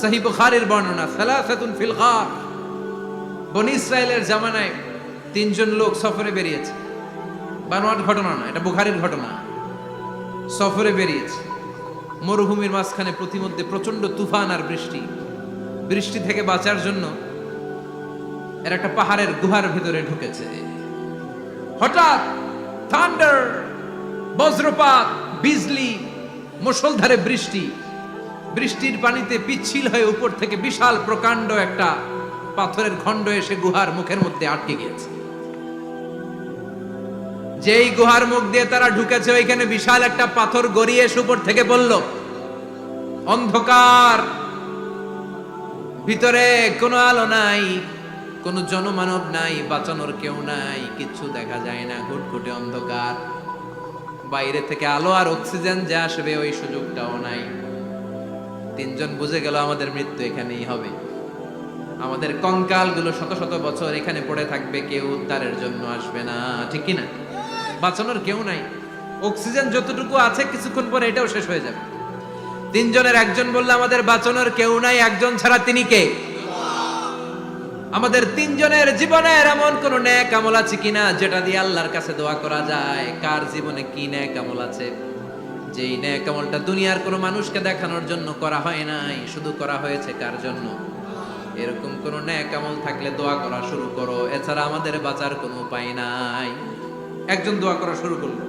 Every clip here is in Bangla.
সহিহ বুখারীর বর্ণনা, সালাসাতুন ফিল গার। বনি ইসরাইলের জামানায় তিনজন লোক সফরে বেরিয়েছে, বানোয়াট ঘটনা না, এটা বুখারীর ঘটনা। সফরে বেরিয়েছে, মরুভূমির মাঝখানে প্রতিমধ্যে প্রচন্ড তুফান আর বৃষ্টি। বৃষ্টি থেকে বাঁচার জন্য এর একটা পাহাড়ের গুহার ভিতরে ঢুকেছে। হঠাৎ থান্ডার, বজ্রপাত, বিজলি, মুষলধারে বৃষ্টি। বৃষ্টির পানিতে পিচ্ছিল হয়ে উপর থেকে বিশাল প্রকাণ্ড একটা পাথরের খণ্ড এসে গুহার মুখের মধ্যে আটকে গিয়েছে। যেই গুহার মুখ দিয়ে তারা ঢুকেছে, ওইখানে বিশাল একটা পাথর গড়িয়ে এসে উপর থেকে পড়ল। অন্ধকার, ভিতরে কোনো আলো নাই, কোনো জনমানব নাই, বাঁচানোর কেউ নাই, কিচ্ছু দেখা যায় না, ঘুটঘুটে অন্ধকার। বাইরে থেকে আলো আর অক্সিজেন যে আসবে ওই সুযোগটাও নাই। তিনজন বুঝে গেল আমাদের মৃত্যু এখানেই হবে, আমাদের কঙ্কাল গুলো শত শত বছর এখানে পড়ে থাকবে, কেউ উদ্ধারের জন্য আসবে না, ঠিক কিনা? বাঁচানোর কেউ নাই, অক্সিজেন যতটুকু আছে কিছুক্ষণ পরে এটাও শেষ হয়ে যাবে। তিনজনের একজন বলল আমাদের বাঁচানোর কেউ নাই, একজন ছাড়া তিনি কে? আমাদের তিনজনের জীবনের এমন কোন নেক আমল আছে কিনা যেটা দিয়ে আল্লাহর কাছে দোয়া করা যায়? কার জীবনে কি নেক আমল আছে যেই নেক আমলটা দুনিয়ার কোনো মানুষকে দেখানোর জন্য করা হয় নাই, শুধু করা হয়েছে কার জন্য? এরকম কোন নেক আমল থাকলে দোয়া করা শুরু করো, এছাড়া আমাদের বাঁচার কোনো উপায় নাই। একজন দোয়া করা শুরু করলো,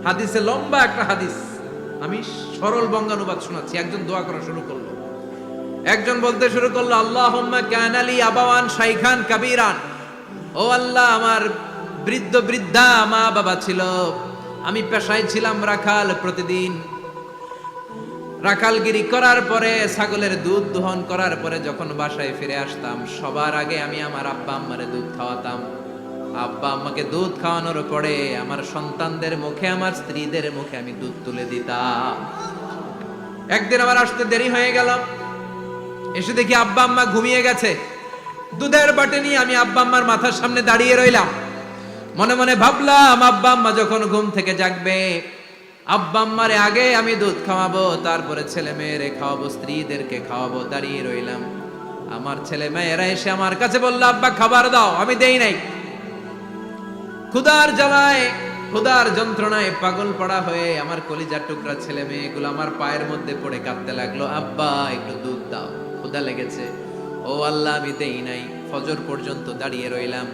হাদিসে লম্বা একটা হাদিস, আমি সরল বঙ্গানুবাদ শোনাচ্ছি। একজন দোয়া করা শুরু করলো, একজন বলতে শুরু করলো, আল্লাহুম্মা কানা লি আবাওয়ান শাইখান কাবীরান। ও আল্লাহ, আমার বৃদ্ধ বৃদ্ধা মা বাবা ছিল, আমি পেশায় ছিলাম রাখাল, প্রতিদিন রাখালগিরি করার পরে, ছাগলের দুধ দহন করার পরে যখন বাসায় ফিরে আসতাম, সবার আগে আমি আমার আব্বা আম্মারে দুধ খাওয়াতাম। আব্বা আম্মাকে দুধ খাওয়ানোর পরে আমার সন্তানদের মুখে, আমার স্ত্রীদের মুখে আমি দুধ তুলে দিতাম। একদিন আমার আসতে দেরি হয়ে গেল, এসে দেখি আব্বা আম্মা ঘুমিয়ে গেছে। দুধের বাটি নিয়ে আমি আব্বা আম্মার মাথার সামনে দাঁড়িয়ে রইলাম। মনে মনে ভাবলাম, আব্বা আম্মা যখন ঘুম থেকে জাগবে, আব্বা আম্মারে আগে আমি দুধ খাওয়াবো, তারপরে ছেলে মেয়েরে খাওয়াবো, স্ত্রীদেরকে খাওয়াবো। দাঁড়িয়ে রইলাম, আমার ছেলে মেয়েরা এসে আমার কাছে বলল, আব্বা খাবার দাও, আমি দেই নাই। ক্ষুধার জ্বালায়, ক্ষুধার যন্ত্রণায় পাগল পড়া হয়ে আমার কলিজার টুকরা ছেলে মেয়েগুলো আমার পায়ের মধ্যে পড়ে কাঁদতে লাগলো, আব্বা একটু দুধ দাও, ক্ষুধা লেগেছে। ও আল্লাহ, আমি দেই নাই। ফজর পর্যন্ত দাঁড়িয়ে রইলাম।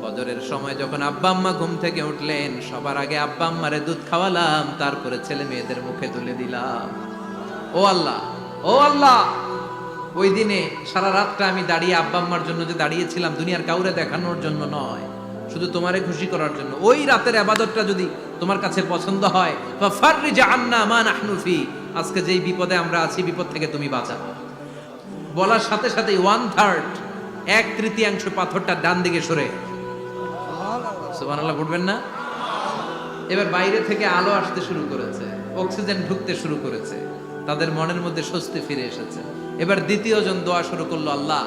ফজরের সময় যখন আব্বা আম্মা ঘুম থেকে উঠলেন, সবার আগে আব্বা আম্মারে দুধ খাওয়ালাম, তারপরে ছেলে মেয়েদের মুখে তুলে দিলাম। ও আল্লাহ, ও আল্লাহ, ওই দিনে সারা রাতটা আমি দাঁড়িয়ে আব্বা আম্মার জন্য যে দাঁড়িয়েছিলাম, দুনিয়ার কাউরে দেখানোর জন্য নয়, শুধু তোমারে খুশি করার জন্য। ওই রাতের ইবাদতটা যদি তোমার কাছে পছন্দ হয়, ফাফাররিজ আন্না মা নাহনু ফি, আজকে যেই বিপদে আমরা আছি, বিপদ থেকে তুমি বাঁচাও। বলার সাথে সাথে 1/3, 1/3 পাথরটা ডান দিকে সরে। সুবহানাল্লাহ পড়বেন না? এবার বাইরে থেকে আলো আসতে শুরু করেছে, অক্সিজেন ঢুকতে শুরু করেছে, তাদের মনের মধ্যে স্বস্তি ফিরে এসেছে। এবার দ্বিতীয় জন দোয়া শুরু করলো, আল্লাহ,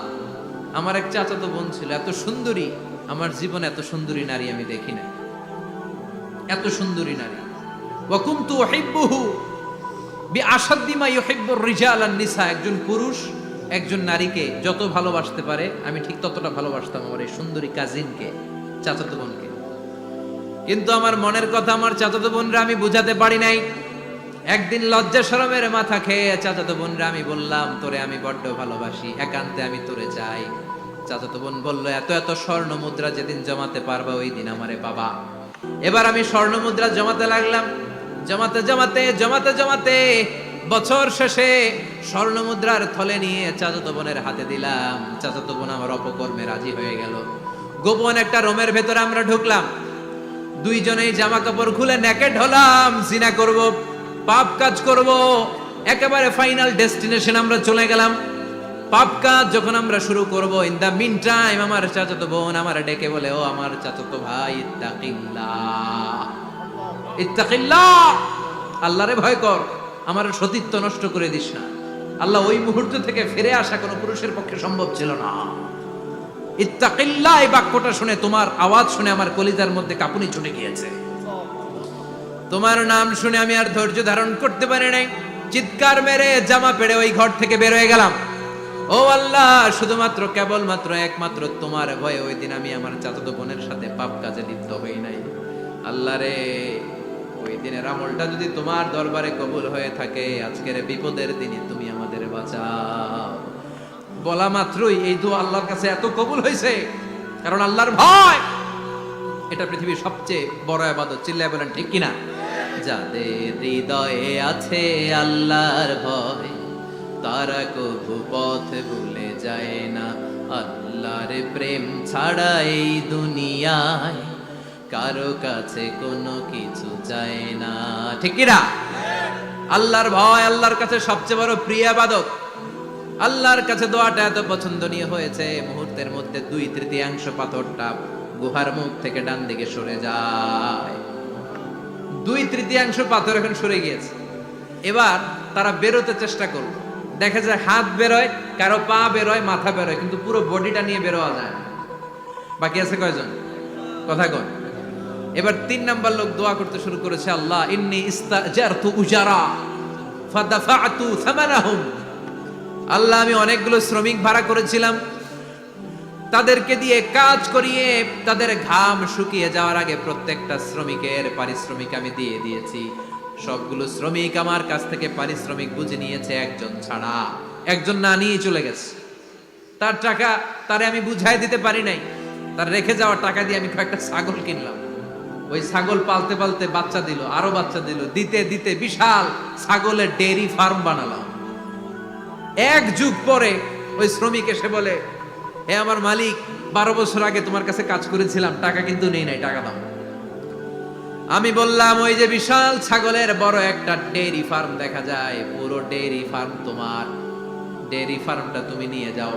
আমার এক চাচাতো বোন ছিল, এত সুন্দরী, আমার জীবনে এত সুন্দরী নারী আমি দেখি না, এত সুন্দরী নারী। ওয়া কুনতু উহিব্বুহু বিআশাদ্দি মা ইউহিব্বুর রিজাল আন নিসা, একজন পুরুষ একজন নারীকে যত ভালোবাসতে পারে আমি ঠিক ততটা ভালোবাসতাম আমার এই সুন্দরী কাজিনকে, চাচাতো বোনকে। কিন্তু আমার মনের কথা আমার চাচাতো বোনরা আমি বুঝাতে পারি নাই। একদিন লজ্জা শরমের মাথা খেয়ে চাচাতো বোনরা আমি বললাম, তোরে আমি বড্ড ভালোবাসি, একান্তে আমি তোরে চাই। চাচাতো বোন বলল, এত এত স্বর্ণ মুদ্রা যেদিন জমাতে পারবা ওই দিন আমারে পাবা। এবার আমি স্বর্ণ মুদ্রা জমাতে লাগলাম, জমাতে জমাতে জমাতে জমাতে বছর শেষে স্বর্ণ মুদ্রার থলে নিয়ে চাচাতো বোনের হাতে দিলাম। চাচাতো বোন আমার অপকর্মে রাজি হয়ে গেল। গোপন একটা রুমের ভেতরে আমরা ঢুকলাম, দুইজনেই জামা কাপড় খুলে নেকেড হলাম, জিনা করব, পাপ কাজ করব। একেবারে ফাইনাল ডেস্টিনেশন আমরা চলে গেলাম। পাপ কাজ যখন আমরা শুরু করব, ইন দা মিন টাইম আমার চাচাতো বোন আমার ডেকে বলে, ও আমার চাচাতো ভাই, ইত্তাকিল্লাহ, ইত্তাকিল্লাহ, আল্লাহরে ভয় কর, আমার সতীত্ব নষ্ট করে দিস না। আল্লাহ ওই মুহূর্ত থেকে ফিরে আসা কোনো পুরুষের পক্ষে সম্ভব ছিল না। ইত্তাকিল্লাহ, এই বাক্যটা শুনে, তোমার আওয়াজ শুনে আমার কলিজার মধ্যে কাঁপুনি ছুটে গিয়েছে। তোমার নাম শুনে আমি আর ধৈর্য ধারণ করতে পারি নাই, চিৎকার মেরে জামা পেড়ে ওই ঘর থেকে বের হয়ে গেলাম। ও আল্লাহ, শুধুমাত্র কেবলমাত্র একমাত্র তোমার ভয়ে ওই দিন আমি আমার চাচাতো বোনের সাথে পাপ কাজে লিপ্ত হই নাই। আল্লাহ রে, ওই দিনের আমলটা যদি তোমার দরবারে কবুল হয়ে থাকে, আজকের বিপদের দিনে তুমি আমাদের বাঁচাও। বলা মাত্রই এই দোয়া আল্লাহর কাছে এত কবুল হয়েছে, কারণ আল্লাহর ভয় এটা পৃথিবীর সবচেয়ে বড় ইবাদত। চিল্লায় বলেন ঠিক কিনা? যাদের হৃদয়ে আছে আল্লাহর ভয়, তারা কবু পথ ভুলে যায় না। আল্লাহর প্রেম ছাড়া এই দুনিয়ায় কারো কাছে কোনো কিছু চায় না। ঠিক কিনা? আল্লাহর ভয় আল্লাহর কাছে সবচেয়ে বড় প্রিয় ইবাদত। আল্লাহর কাছে দোয়াটা এত পছন্দনীয় হয়েছে, মুহূর্তের মধ্যে 2/3 পাথরটা গুহার মুখ থেকে ডান দিকে সরে যায়। 2/3 পাথর এখন সরে গিয়েছে। এবার তারা বেরোতে চেষ্টা করলো, দেখা যায় হাত বেরোয়, কারো পা বেরোয়, মাথা বেরোয়, কিন্তু পুরো বডিটা নিয়ে বেরোয়া যায় না। বাকি আছে কয়জন? কথা কন। এবার 3 নাম্বার লোক দোয়া করতে শুরু করেছে, আল্লাহ ইন্নী ইস্তাজারতু উজারা ফাদাফাতু সামানাহুম। আল্লাহ, আমি অনেকগুলো শ্রমিক ভাড়া করেছিলাম, তাদেরকে দিয়ে কাজ করিয়ে তাদের ঘাম শুকিয়ে যাওয়ার আগে প্রত্যেকটা শ্রমিকের পারিশ্রমিক আমি দিয়ে দিয়েছি। সবগুলো শ্রমিক আমার কাছ থেকে পারিশ্রমিক বুঝে নিয়েছে, একজন ছাড়া। একজন না নিয়ে চলে গেছে। তার টাকা তারে আমি বুঝাই দিতে পারি নাই। তার রেখে যাওয়া টাকা দিয়ে আমি কয়েকটা ছাগল কিনলাম। ওই ছাগল পালতে পালতে বাচ্চা দিল, আরো বাচ্চা দিল, দিতে দিতে বিশাল ছাগলের ডেইরি ফার্ম বানালাম। 1 যুগ পরে ওই শ্রমিক এসে বলে, হে আমার মালিক, 12 বছর আগে তোমার কাছে কাজ করেছিলাম, টাকা কিন্তু নেই নাই, টাকা দাও। আমি বললাম, ওই যে বিশাল ছাগলের বড় একটা ডেইরি ফার্ম দেখা যায়, পুরো ডেইরি ফার্ম তোমার, ডেইরি ফার্মটা তুমি নিয়ে যাও।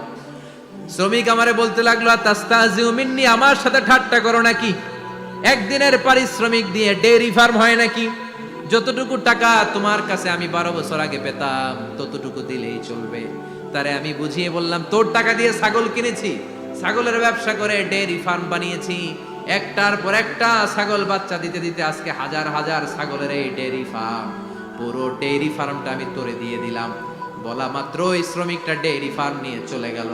শ্রমিক আমারে বলতে লাগলো, তাস্তাজিউ মিন্নি, আমার সাথে ঠাট্টা করো নাকি? একদিনের পারিশ্রমিক দিয়ে ডেইরি ফার্ম হয় নাকি? যতটুকু টাকা তোমার কাছে আমি 12 বছর আগে পেতাম, ততটুকু দিলেই চলবে। তারে আমি বুঝিয়ে বললাম, তোর টাকা দিয়ে ছাগল কিনেছি, ছাগলের ব্যবসা করে ডেইরি ফার্ম বানিয়েছি, একটার পর একটা ছাগল বাচ্চা দিতে দিতে আজকে হাজার হাজার ছাগলের এই ডেইরি ফার্ম, পুরো ডেইরি ফার্মটা আমি তোরে দিয়ে দিলাম। বলা মাত্র ওই শ্রমিকটা ডেইরি ফার্ম নিয়ে চলে গেল।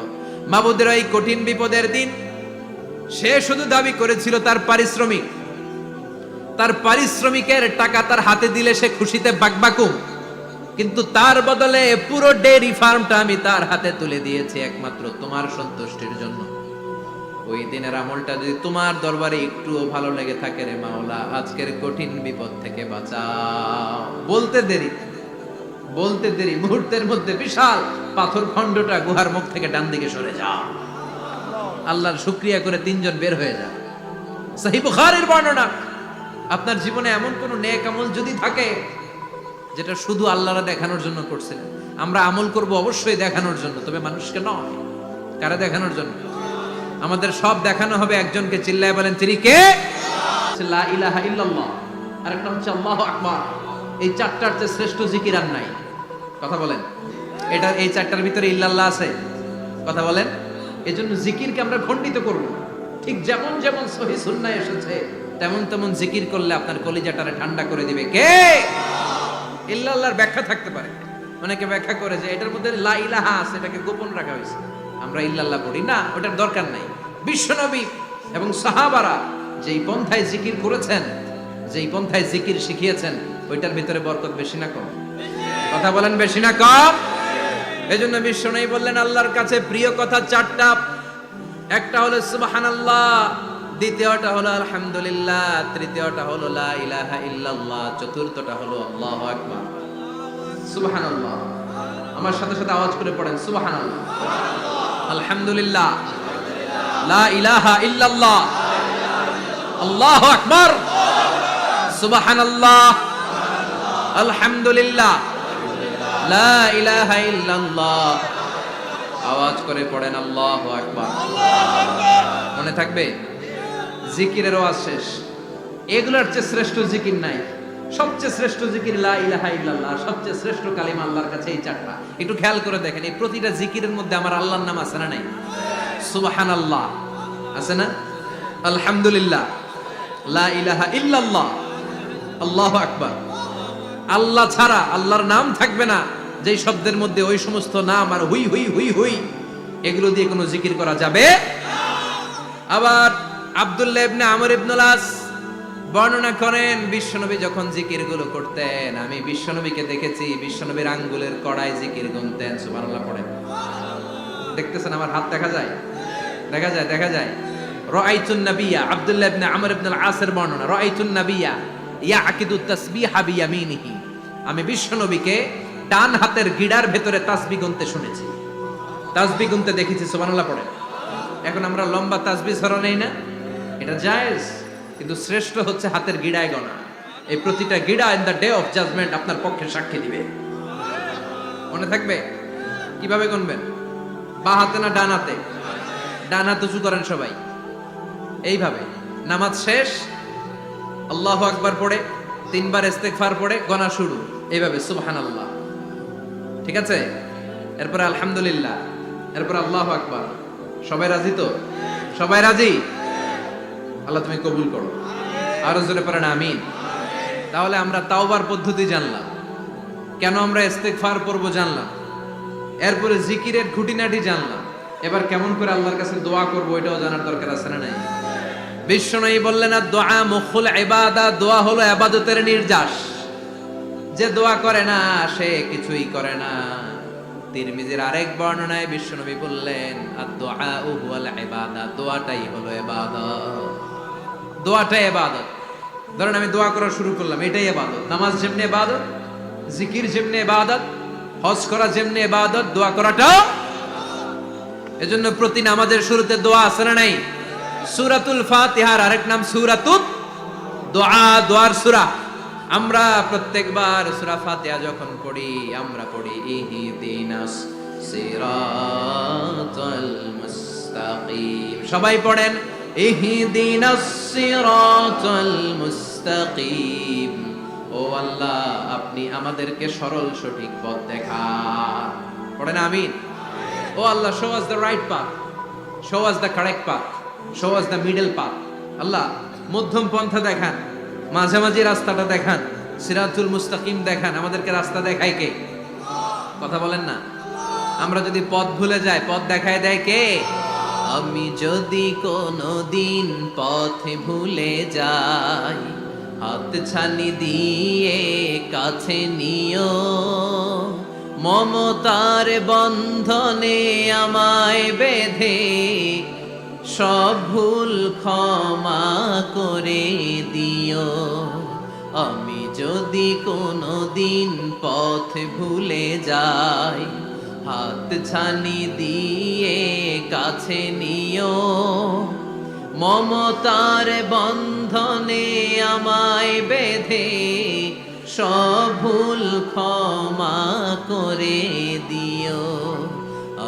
মাবুদের এই কঠিন বিপদের দিন সে শুধু দাবি করেছিল তার পারিশ্রমিক, তার পারিশ্রমিকের টাকা তার হাতে দিলে সে খুশিতে বাকবাকুম, কিন্তু তার বদলে পুরো ডেইরি ফার্মটা আমি তার হাতে তুলে দিয়েছি একমাত্র তোমার সন্তুষ্টির জন্য। ওই দিনের আমলটা যদি তোমার দরবারে একটুও ভালো লেগে থাকে রে মাওলা, আজকের কঠিন বিপদ থেকে বাঁচাও। বলতে দেরি মুহূর্তের মধ্যে বিশাল পাথর খণ্ডটা গুহার মুখ থেকে ডান দিকে সরে যাও। আল্লাহর শুকরিয়া করে 3 জন বের হয়ে যায়। সহিহ বুখারীর বর্ণনা। আপনার জীবনে এমন কোন নেক আমল যদি থাকে যেটা শুধু আল্লাহর দেখানোর জন্য করছিলেন, আমরা আমল করব অবশ্যই দেখানোর জন্য, তবে মানুষকে নয়। কারা দেখানোর জন্য? আমাদের সব দেখানো হবে একজনকে। চিল্লায় বলেন, তিনি কে? লা ইলাহা ইল্লাল্লাহ, আরেকটা হচ্ছে আল্লাহু আকবার। এই 4টার চেয়ে শ্রেষ্ঠ জিকির আর নাই। কথা বলেন, এটা এই 4টার ভিতরে ইল্লাল্লাহ আছে? কথা বলেন। এজন্য জিকিরকে আমরা খণ্ডিত করব। ঠিক যেমন যেমন সহিহ সুন্নাহ এসেছে তেমন তেমন জিকির করলে আপনার কলিজাটারে ঠান্ডা করে দিবে কে? ইল্লাল্লাহর ব্যাখ্যা থাকতে পারে। অনেকে ব্যাখ্যা করে যে এটার মধ্যে লা ইলাহা আছে, এটাকে গোপন রাখা হয়েছে, আমরা ইল্লাল্লাহ পড়ি না, ওটার দরকার নাই। বিশ্বনবী এবং সাহাবারা যেই পন্থায় জিকির করেছেন, যেই পন্থায় জিকির শিখিয়েছেন, ওইটার ভিতরে বরকত বেশি না কম? কথা বলেন, বেশি না কম? এজন্য বিশ্বনবী বললেন আল্লাহর কাছে প্রিয় কথা 4টা। একটা হলো সুবহানাল্লাহ, দ্বিতীয়টা হলো আলহামদুলিল্লাহ, তৃতীয়টা হলো লা ইলাহা ইল্লাল্লাহ, চতুর্থটা হলো আল্লাহু আকবার। সুবহানাল্লাহ, আমার সাথে সাথে আওয়াজ করে পড়েন, সুবহানাল্লাহ, আলহামদুলিল্লাহ, লা ইলাহা ইল্লাল্লাহ, আল্লাহু আকবার, সুবহানাল্লাহ, আলহামদুলিল্লাহ, লা ইলাহা ইল্লাল্লাহ। আওয়াজ করে পড়েন আল্লাহু আকবার। মনে থাকবে? জিকিরের ওয়াজ শেষ। এগুলোর চেয়ে শ্রেষ্ঠ জিকির নাই। সবচেয়ে শ্রেষ্ঠ জিকির লা ইলাহা ইল্লাল্লাহ, সবচেয়ে শ্রেষ্ঠ কালিমা আল্লাহর কাছে এই 4টা। একটু খেয়াল করে দেখেন, এই প্রতিটা জিকিরের মধ্যে আমার আল্লাহর নাম আছে না নাই? সুবহানাল্লাহ আছে না? আলহামদুলিল্লাহ, লা ইলাহা ইল্লাল্লাহ, আল্লাহু আকবার। আল্লাহ ছাড়া, আল্লাহর নাম থাকবে না, যেই শব্দের মধ্যে ওই সমস্ত নাম আর হুই হুই হুই হুই এগুলো দিয়ে কোনো জিকির করা যাবে। আবার আব্দুল্লাহ ইবনে আমর ইবনুল আস বর্ণনা করেন, বিশ্বনবী যখন জিকির গুলো করতেন, আমি বিশ্বনবীকে দেখেছি বিশ্বনবীর আঙ্গুলের কড়ায় জিকির গুনতেন। সুবহানাল্লাহ পড়েন। দেখতেছেন আমার হাত দেখা যায়, দেখা যায়, দেখা যায়। রাআইতুন নাবিয়্যা, আব্দুল্লাহ ইবনে আমর ইবনুল আসের বর্ণনা, রাআইতুন নাবিয়্যা ইয়াকিদু তাসবিহা বিয়ামিনিহি, আমি বিশ্বনবীকে ডান হাতের গিড়ার ভেতরে তাসবিহ গুনতে শুনেছি, তাসবিহ গুনতে দেখেছি। সুবহানাল্লাহ পড়েন। এখন আমরা লম্বা তাসবিহ ছড়া নেই না, এটা জায়েজ, কিন্তু শ্রেষ্ঠ হচ্ছে হাতের গিড়ায় গণা। এই প্রতিটা গিড়া in the day of judgement আপনার পক্ষে সাক্ষী দিবে। মনে থাকবে কিভাবে গুনবেন? বা হাতে না ডান হাতে? ডান হাত উঁচু করেন সবাই, এইভাবে। নামাজ শেষ, আল্লাহু আকবার পড়ে 3 বার ইস্তেগফার পড়ে গণা শুরু, এইভাবে সুবহানাল্লাহ, ঠিক আছে? এরপর আলহামদুলিল্লাহ, এরপর আল্লাহু আকবার। সবাই রাজি তো? সবাই রাজি? আল্লাহ তুমি কবুল করো। আরো জোরে পড়েন আমিন। তাহলে আমরা তাওবার পদ্ধতি জানলাম, কেন আমরা ইস্তেগফার পড়বো জানলাম, এরপরে জিকিরের খুঁটিনাটি জানলাম। এবার কেমন করে আল্লাহর কাছে দোয়া করবো এটাও জানার দরকার আছে না নাই? বিশ্বনবী বললেন আর দোয়া মুখুল ইবাদা, দোয়া হলো ইবাদতের নির্যাস। যে দোয়া করে না সে কিছুই করে না। তিরমিজির আরেক বর্ণনায় বিশ্বনবী বললেন আর দোয়া হুয়াল ইবাদা, দোয়াটাই হলো ইবাদত, দোয়াটাই ইবাদত। ধরেন আমি দোয়া করা শুরু করলাম, এটাই ইবাদত। নামাজ যেমনি ইবাদত, জিকির যেমনি ইবাদত, হজ করা যেমনি ইবাদত, দোয়া করাটাও। এজন্য প্রতি নামাজের শুরুতে দোয়া আছে না নাই? সূরাতুল ফাতিহার আরেক নাম সূরাতুদ দোয়া, দোয়ার সূরা। আমরা প্রত্যেকবার সূরা ফাতিহা যখন পড়ি আমরা পড়ি ইহদিনাস সিরাতাল মুস্তাকিম। সবাই পড়েন ইহদিনাস সিরাতাল মুস্তাকিম। ও আল্লাহ আপনি আমাদেরকে সরল সঠিক পথ দেখান। পড়েন আমিন। ও আল্লাহ show us the right path, show us the correct path, show us the middle path. আল্লাহ মধ্যম পন্থা দেখান, মাঝামাঝি রাস্তাটা দেখান, সিরাতুল মুস্তাকিম দেখান। আমাদেরকে রাস্তা দেখায় কে? কথা বলেন না। আমরা যদি পথ ভুলে যাই পথ দেখায় দেয় কে? আমি যদি কোনদিন পথে ভুলে যাই, হাত ছানি দিয়ে কাছে নিও, মমতার বন্ধনে আমায় বেঁধে সব ভুল ক্ষমা করে দিও। আমি যদি কোনদিন পথ ভুলে যাই, হাত ছানি দিয়ে কাছে নিও, মমতার বন্ধনে আমায় বেঁধে সব ভুল ক্ষমা করে দিও।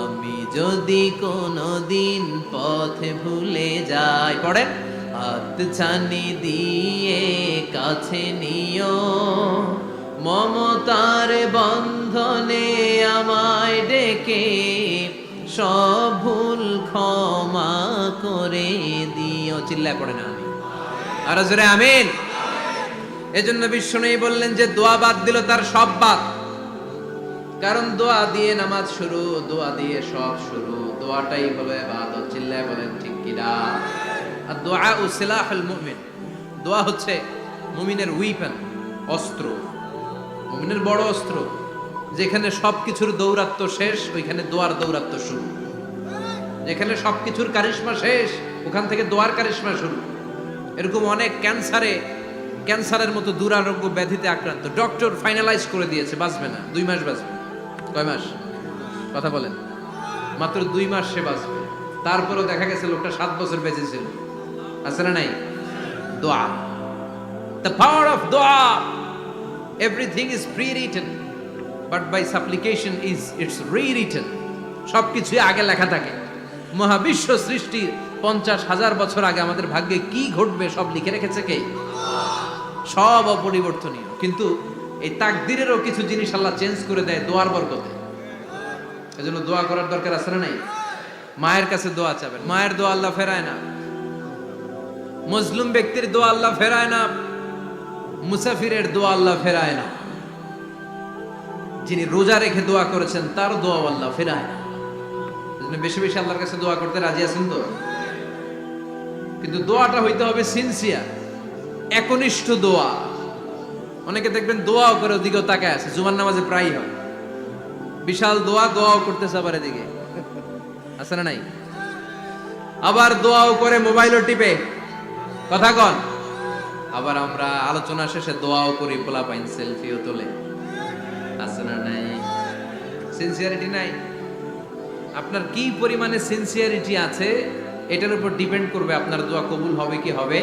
আমি যদি কোনদিন পথ ভুলে যাই, পড়েন হাত ছানি দিয়ে কাছে নিও, মমতার বন্ধনে আমায় ডেকে সব ভুল ক্ষমা করে দিও। চিল্লায় পড়ে না আমি আর জোরে আমিন। এজন্য বিশ্বনবী বললেন যে দোয়া বাদ দিল তার সব বাদ। কারণ দোয়া দিয়ে নামাজ শুরু, দোয়া দিয়ে সব শুরু, দোয়াটাই হলো ইবাদত। চিল্লায় বলেন ঠিক কিনা? আর দোয়া সিলাহুল মুমিন, দোয়া হচ্ছে মুমিনের উইপেন, অস্ত্র, মুমিনের বড় অস্ত্র। যেখানে সবকিছুর দৌরাত্ম শেষ ওইখানে দোয়ার দৌরাত্ম শুরু। যেখানে সবকিছুর কারিশমা শেষ ওখান থেকে দোয়ার কারিশমা শুরু। এরকম অনেক ক্যান্সারের মতো দুরারোগ্য ব্যাধিতে আক্রান্ত, ডক্টর ফাইনালাইজ করে দিয়েছে বাঁচবে না, 2 মাস বাঁচবে। কয় মাস? কথা বলেন। মাত্র 2 মাস সে বাঁচবে। তারপরেও দেখা গেছে লোকটা 7 বছর বেঁচে ছিল। আছে না নাই? দোয়া, দ্য পাওয়ার অফ দোয়া। Everything is prewritten but by supplication is it's rewritten. সবকিছুই আগে লেখা থাকে। মহাবিশ্ব সৃষ্টির 50,000 বছর আগে আমাদের ভাগ্যে কি ঘটবে সব লিখে রেখেছে কে? সব অপরিবর্তনীয়। কিন্তু এই তাকদিরেরও কিছু জিনিস আল্লাহ চেঞ্জ করে দেয় দোয়ার বরকতে। এজন্য দোয়া করার দরকার আছে না নাই? মায়ের কাছে দোয়া চাবেন, মায়ের দোয়া আল্লাহ ফেরায় না। মজলুম ব্যক্তির দোয়া আল্লাহ ফেরায় না। মুসাফিরের দোয়া আল্লাহ ফেরায় না। যিনি রোজা রেখে দোয়া করেছেন তার দোয়া আল্লাহ ফেরায় না। এজন্য বেশি বেশি আল্লাহর কাছে দোয়া করতে রাজি আছেন তো? কিন্তু দোয়াটা হইতে হবে সিনসিয়ার, একনিষ্ঠ দোয়া। অনেকে দেখবেন দোয়াও করে ওদিকেও তাকায় আছে, জুমার নামাজে প্রায় হয় বিশাল দোয়াও করতেছে, আবার এদিকে আছে না নাই? আবার দোয়াও করে মোবাইলও টিপে, কথা কন। আবার আমরা আলোচনা শেষে দোয়াও করি, পোলাপাইন সেলফিও তোলে, আছে না নাই? সিনসিয়ারিটি নাই। আপনার কি পরিমাণে সিনসিয়ারিটি আছে এটার উপর ডিপেন্ড করবে আপনার দোয়া কবুল হবে কি হবে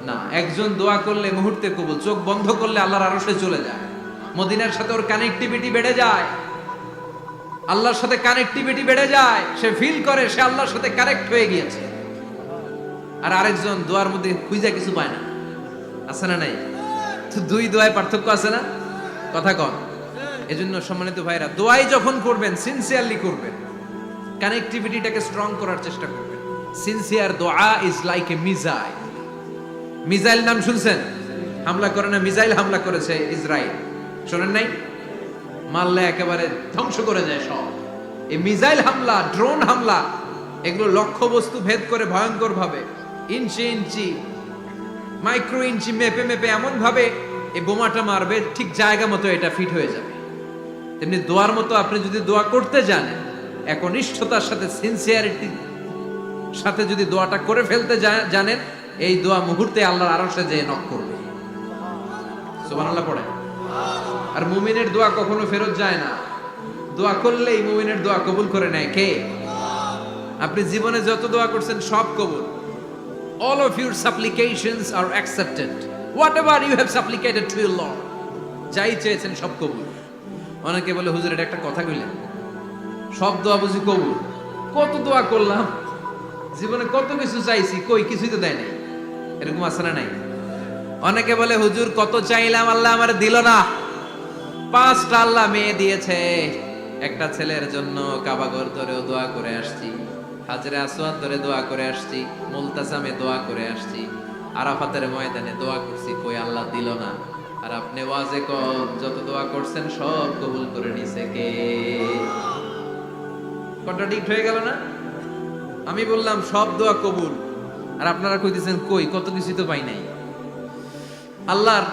না। একজন দোয়া করলে মুহূর্তে কবুল, চোখ বন্ধ করলে আল্লাহর আরশে চলে যায়, মদিনার সাথে ওর কানেক্টিভিটি বেড়ে যায়, আল্লাহর সাথে কানেক্টিভিটি বেড়ে যায়, সে ফিল করে সে আল্লাহর সাথে কানেক্ট হয়ে গিয়েছে। আর আরেকজন দোয়ার মধ্যে খুঁজে কিছু পায় না, আছে না নাই? তো দুই দোয়ায় পার্থক্য আছে না, কথা কন। এজন্য সম্মানিত ভাইরা, দোয়াই যখন করবেন সিনসিয়ারলি করবেন, কানেক্টিভিটিটাকে স্ট্রং করার চেষ্টা করবেন। সিনসিয়ার দোয়া is like a missile. Missile নাম শুনছেন? হামলা করে না, মিসাইল হামলা করেছে ইসরায়েল, শোনেন নাই? মারলে একেবারে ধ্বংস করে যায় সব। এই মিসাইল হামলা, ড্রোন হামলা, এগুলো লক্ষ্য বস্তু ভেদ করে ভয়ঙ্কর ভাবে, ইঞ্চি ইঞ্চি, মাইক্রো ইঞ্চি মেপে মেপে এমন ভাবে এই বোমাটা মারবে, ঠিক জায়গা মতো এটা ফিট হয়ে যাবে। তেমনি দোয়ার মতো আপনি যদি দোয়া করতে জানেন, একনিষ্ঠতার সাথে সিনসিয়ারিটি সাথে যদি দোয়াটা করে ফেলতে জানেন, এই দোয়া মুহূর্তে আল্লাহর আরশে যেয়ে নক করবে। সুবহানাল্লাহ পড়ে। আর মুমিনের দোয়া কখনো ফেরত যায় না, দোয়া করলেই মুমিনের দোয়া কবুল করে নেয় কে? আপনি জীবনে যত দোয়া করছেন সব কবুল। All of your supplications are accepted. Whatever you have supplicated to your Lord, যাই চেয়েছেন সব কবুল। অনেকে বলে হুজুর এটা একটা কথা কইলেন, সব দোয়া বুঝি কবুল? কত দোয়া করলাম, জীবনে কত কিছু চাইছি, কই কিছুই তো দেয় নাই, এরকম আছে না নাই? অনেকে বলে হুজুর কত চাইলাম আল্লাহ আমার দিল না। 5টা আল্লাহ মেয়ে দিয়েছে, একটা ছেলের জন্য কাবাঘর ধরেও দোয়া করে আসছি, হাজরে আসওয়াদ ধরে দোয়া করে আসছি, মুলতাজামে দোয়া করে আসছি, আরাফাতের ময়দানে দোয়া করছি, কই আল্লাহ দিল না। আর আপনি ওয়াজে কম যত দোয়া করছেন সব কবুল করে নিছে কে? কন্ট্রাডিক্ট হয়ে গেল না? আমি বললাম সব দোয়া কবুল, আর আপনারা কইতেছেন কই কত কিছু তো পাই নাই। আল্লাহর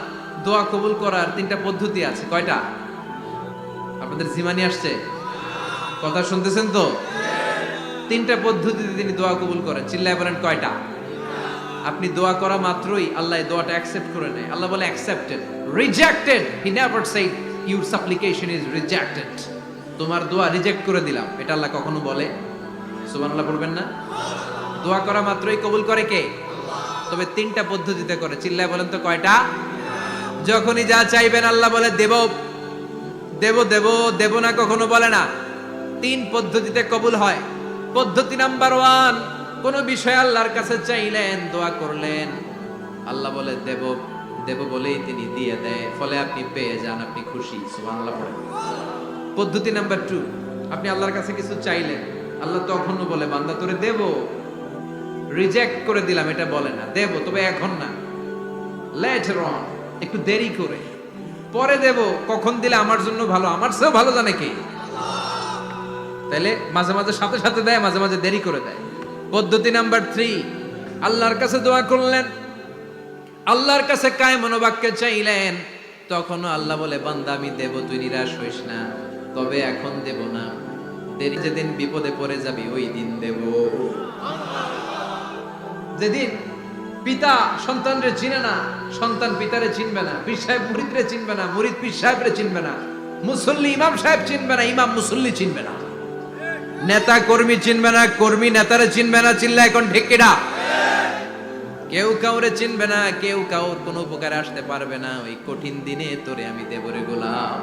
দোয়া কবুল করার 3টা পদ্ধতি আছে। কয়টা? আপনাদের জিমানি আসছে? কথা শুনতেছেন তো? 3টা পদ্ধতিতে তিনি দোয়া কবুল করেন। চিল্লায় বলেন কয়টা? আপনি দোয়া করা মাত্রই আল্লাহ দোয়াটা অ্যাকসেপ্ট করে নেয়। আল্লাহ বলে accepted, rejected he never shed your সাপ্লিকেশন is rejected. তোমার দোয়া রিজেক্ট করে দিলাম, এটা আল্লাহ কখনো বলে? সুবহানাল্লাহ পড়বেন না? দোয়া করা মাত্রই কবুল করে কে? তবে 3টা পদ্ধতিতে করে। চিল্লায় বলেন তো কয়টা? যখনই যা চাইবেন আল্লাহ বলে দেব দেব দেব, দেব না কখনো বলে না। 3 পদ্ধতিতে কবুল হয়। পদ্ধতি নাম্বার 1, কোন বিষয় আল্লাহর কাছে চাইলেন, দোয়া করলেন, আল্লাহ বলে দেব দেব বলেই তিনি দিয়ে দেয়, ফলে আপনি পেয়ে যান, আপনি খুশি। সুবহানাল্লাহ পড়েন। পদ্ধতি নাম্বার 2, আপনি আল্লাহর কাছে কিছু চাইলেন, আল্লাহ তখনও বলে বান্দা তোরে দেব, রিজেক্ট করে দিলাম এটা বলে না, দেব তবে এখন না, লেটার অন, একটু দেরি করে, পরে দেব, কখন দিলে আমার জন্য ভালো, আমার চেয়েও ভালো জানে কে? তাইলে মাঝে মাঝে সাথে সাথে দেয়, মাঝে মাঝে দেরি করে দেয়। পদ্ধতি নাম্বার 3, আল্লাহর কাছে দোয়া করলেন, আল্লাহর কাছে কায় মনোবাক্যে চাইলেন, তখনও আল্লাহ বলে বান্দা আমি দেব, তুই নিরাশ হইস না, তবে এখন দেব না, দেরি যেদিন বিপদে পড়ে যাবি ওই দিন দেব। যেদিন পিতা সন্তানরে চিনে না, সন্তান পিতারে চিনবে না, পীর সাহেব মুরিদরে চিনবে না, মুরিদ পীর সাহেবরে চিনবে না, মুসল্লি ইমাম সাহেব চিনবে না, ইমাম মুসল্লি চিনবে না, নেতা কর্মী চিনবে না, কর্মী নেতারে চিনবে না। চিল্লা এখন ঠিক কিনা? কেউ কাউরে চিনবে না, কেউ কাউর কোনো উপকারে আসতে পারবে না। ওই কঠিন দিনে তোরে আমি দেব রে গোলাম।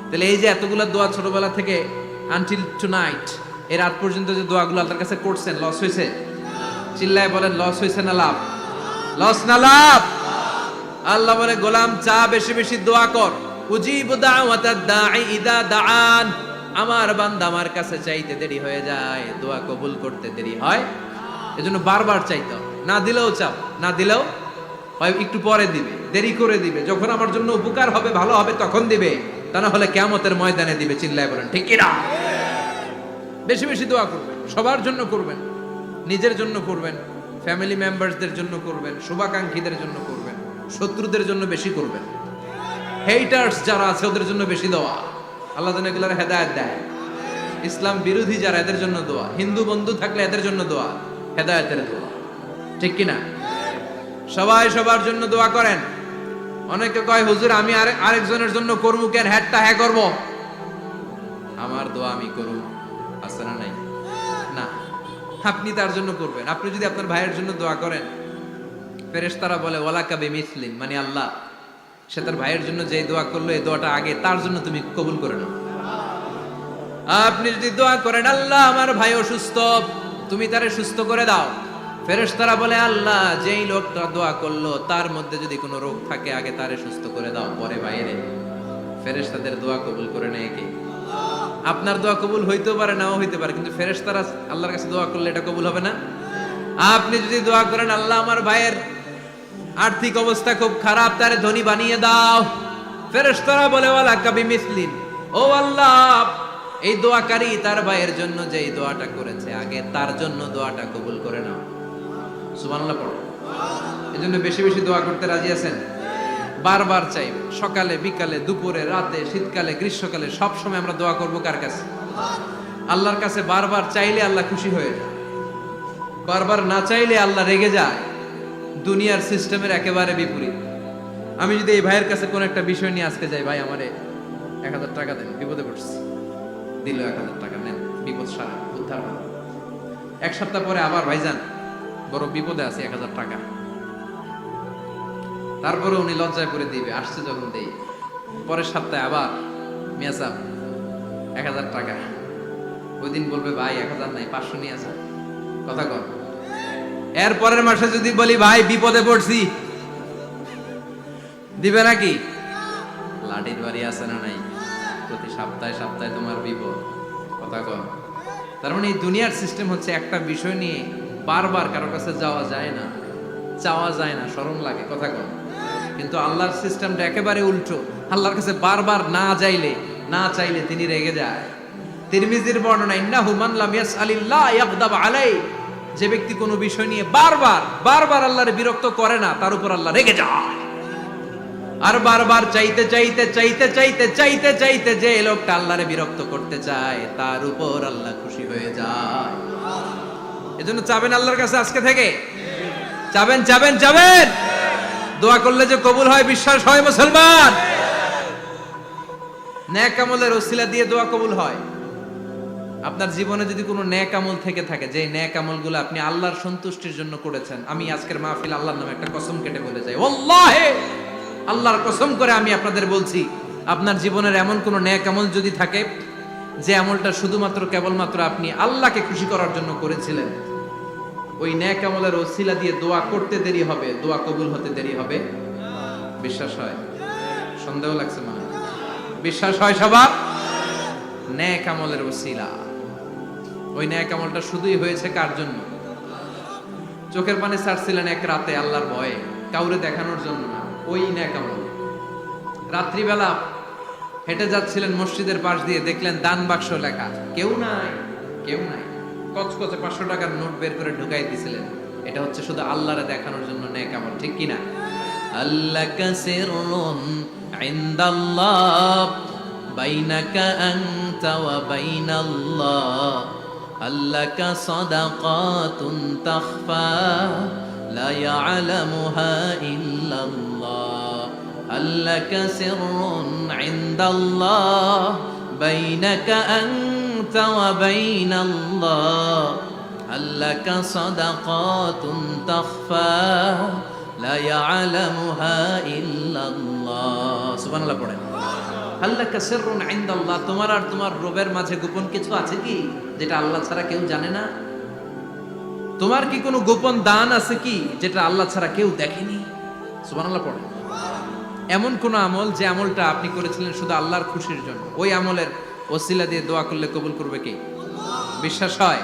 তাহলে এই যে এতগুলা দোয়া ছোটবেলা থেকে আনটিল টুনাইট, এর রাত পর্যন্ত যে দোয়াগুলো আল্লাহর কাছে করছেন, লস হয়েছে? চিল্লায় বলেন লস হয়েছে না লাভ? লস না লাভ? আল্লাহ বলে গোলাম চা বেশি বেশি দোয়া কর, উজিবু দাওয়াতাদ দাঈ ইদা দাআন। আমার বান্দা আমার কাছে চাইতে দেরি হয়ে যায়, দোয়া কবুল করতে দেরি হয়, এজন্য বারবার চাইতে হবে। না দিলেও চাও, না দিলেও হয় একটু পরে দিবে, দেরি করে দিবে, যখন আমার জন্য উপকার হবে, ভালো হবে, তখন দিবে। তা না হলে কিয়ামতের ময়দানে দিবে। চিল্লায় বলেন ঠিক কি না? বেশি বেশি দোয়া করবেন, সবার জন্য করবেন, নিজের জন্য করবেন, ফ্যামিলি মেম্বারসদের জন্য করবেন, শুভাকাঙ্ক্ষীদের জন্য করবেন, শত্রুদের জন্য বেশি করবেন, হেটার্স যারা আছে ওদের জন্য বেশি দোয়া। আল্লাহ যেন এগুলোর হেদায়েত দেয়। ইসলাম বিরোধী যারা এদের জন্য দোয়া, হিন্দু বন্ধু থাকলে এদের জন্য দোয়া, হেদায়েতের দোয়া। ঠিক কি না? সবাই সবার জন্য দোয়া করেন। অনেকে কয় হুজুর আমি আরেকজনের জন্য করবো কেন, হ্যাটটা হ্যাঁ করবো, আমার দোয়া আমি করব, আছে না নাই? না, আপনি তার জন্য করবেন। আপনি যদি আপনার ভাইয়ের জন্য দোয়া করেন, ফেরেশতারা বলে ওয়ালাকা বিমিসলিন, মানে আল্লাহ সে তার ভাইয়ের জন্য যে দোয়া করলো এই দোয়াটা আগে তার জন্য তুমি কবুল করে নাও। আপনি যদি দোয়া করেন আল্লাহ আমার ভাই অসুস্থ, তুমি তারে সুস্থ করে দাও, ফেরেশতারা বলে আল্লাহ যেই লোকটা দোয়া করলো তার মধ্যে যদি কোনো রোগ থাকে আগে তারে সুস্থ করে দাও, পরে বাইরে। ফেরেশতাদের দোয়া কবুল করে নেয় কে? আপনার দোয়া কবুল হইতেও পারে নাও হইতে পারে, কিন্তু ফেরেশতারা আল্লাহর কাছে দোয়া করলে এটা কবুল হবে না? আপনি যদি দোয়া করেন আল্লাহ আমার ভাইয়ের আর্থিক অবস্থা খুব খারাপ, তারে ধনী বানিয়ে দাও, ফেরেশতারা বলে ওয়ালাকা বিমিসলিন, ও আল্লাহ এই দোয়াকারী তার ভাইয়ের জন্য যেই দোয়াটা করেছে আগে তার জন্য দোয়াটা কবুল করে নাও। সুবহানাল্লাহ পড়ো। এজন্য বেশি বেশি দোয়া করতে রাজি আছেন? বারবার চাইবে, সকালে বিকালে দুপুরে রাতে শীতকালে গ্রীষ্মকালে সব সময় আমরা দোয়া করব কার কাছে? আল্লাহর কাছে। বারবার চাইলে আল্লাহ খুশি হয়ে যায়, বারবার না চাইলে আল্লাহ রেগে যায়। দুনিয়ার সিস্টেমের একেবারে বিপরীত। আমি যদি এই ভাইয়ের কাছে কোন একটা বিষয় নিয়ে আজকে যাই, ভাই আমারে 1000 টাকা দেন, বিপদে পড়ছি, দিল 1000 টাকা, নেন, বিপদ সারা উদ্ধার হলো। এক সপ্তাহ পরে আবার ভাইজান বড় বিপদে আছে, 1000 টাকা। তারপরে উনি লজ্জায় পড়ে দিবে, আসছে যখন দেই। পরের সপ্তাহে আবার মিয়া সাহেব 1000 টাকা। ওই দিন বলবে ভাই 1000 নাই, 500 নিয়ে আসা, কথা কর। এর পরের মাসে যদি বলি ভাই বিপদে পড়ছি, দিবে নাকি? লাঠির বাড়ি আছে না নাই? প্রতি সপ্তাহে সপ্তাহে তোমার বিপদ, কথা কর। তার মানে এই দুনিয়ার সিস্টেম হচ্ছে একটা বিষয় নিয়ে বারবার কারো কাছে যাওয়া যায় না, চাওয়া যায় না, শরম লাগে, কথা কর। কিন্তু আল্লাহর সিস্টেমটা একেবারে উল্টো। আল্লাহর কাছে বারবার না চাইলে তিনি রেগে যায়। তিরমিজির বর্ণনা, ইন্নাহু মান লাম ইয়াসআলিল্লাহ ইয়াগদাব আলাইহি, যে ব্যক্তি কোনো বিষয় নিয়ে বারবার আল্লাহরে বিরক্ত করে না তার উপর আল্লাহ রেগে যায়। আর বারবার চাইতে যে লোকটা আল্লাহরে বিরক্ত করতে চায় তার উপর আল্লাহ খুশি হয়ে যায়। এজন্য চাবেন আল্লাহর কাছে আজকে থেকে, চাবেন দোয়া করলে যে কবুল হয় বিশ্বাস হয় মুসলমান। নেক আমলের ওসিলা দিয়ে দোয়া কবুল হয়। আপনার জীবনে যদি কোনো নেক আমল থেকে থাকে, যে নেক আমলগুলো আপনি আল্লাহর সন্তুষ্টির জন্য করেছেন, আমি আজকের মাহফিল আল্লাহর নামে একটা কসম কেটে বলে যাই, ওয়াল্লাহি আল্লাহর কসম করে আমি আপনাদের বলছি, আপনার জীবনের এমন কোনো নেক আমল যদি থাকে যে আমলটা শুধুমাত্র কেবলমাত্র আপনি আল্লাহকে খুশি করার জন্য করেছিলেন, ওই নেক আমলের ওসিলা দিয়ে দোয়া করতে দেরি হবে, দোয়া কবুল হতে দেরি হবে। বিশ্বাস হয়? সন্দেহ লাগছে মনে হয়? বিশ্বাস হয় সবার? নেক আমলের ওসিলা, ওই নেক আমলটা শুধুই হয়েছে কার জন্য? চোখের পানি ছাড়ছিলেন এক রাতে আল্লাহর ভয়ে, কাউরে দেখানোর জন্য না, ওই নেক আমল। রাত্রিবেলা হেঁটে যাচ্ছিলেন মসজিদের পাশ দিয়ে, দেখলেন দান বাক্স লেখা, কেউ নাই, কচকচে 500 টাকার নোট বের করে ঢুকাই দিছিলেন। এটা হচ্ছে শুধু আল্লাহরে দেখানোর জন্য নেক আমল, ঠিক কিনা? আল্লাকা সিররুন ইনদাল্লাহ বাইনাকা আনতা ওয়া বাইনাল্লাহ, আল্লাকা সাদাকাতুন তাখফা লা ইয়ালামুহা ইল্লাল্লাহ, আল্লাকা সিররুন ইনদাল্লাহ বাইনাকা আনতা ওয়া বাইনাল্লাহ, আল্লাকা সাদাকাতুন তাখফা লা ইয়ালামুহা ইল্লাল্লাহ। সুবহানাল্লাহ পড়েন। আল্লাকা সিররুন ইনদাল্লাহ, তোমার আর তোমার রবের মাঝে গোপন কিছু আছে কি যেটা আল্লাহ ছাড়া কেউ জানে না? তোমার কি কোনো গোপন দান আছে কি যেটা আল্লাহ ছাড়া কেউ দেখেনি? সুবহানাল্লাহ পড়েন। এমন কোন আমল যে আমলটা আপনি করেছিলেন শুধু আল্লাহর খুশির জন্য, ওই আমলের ওসিলা দিয়ে দোয়া করলে কবুল করবে কে? বিশ্বাস হয়?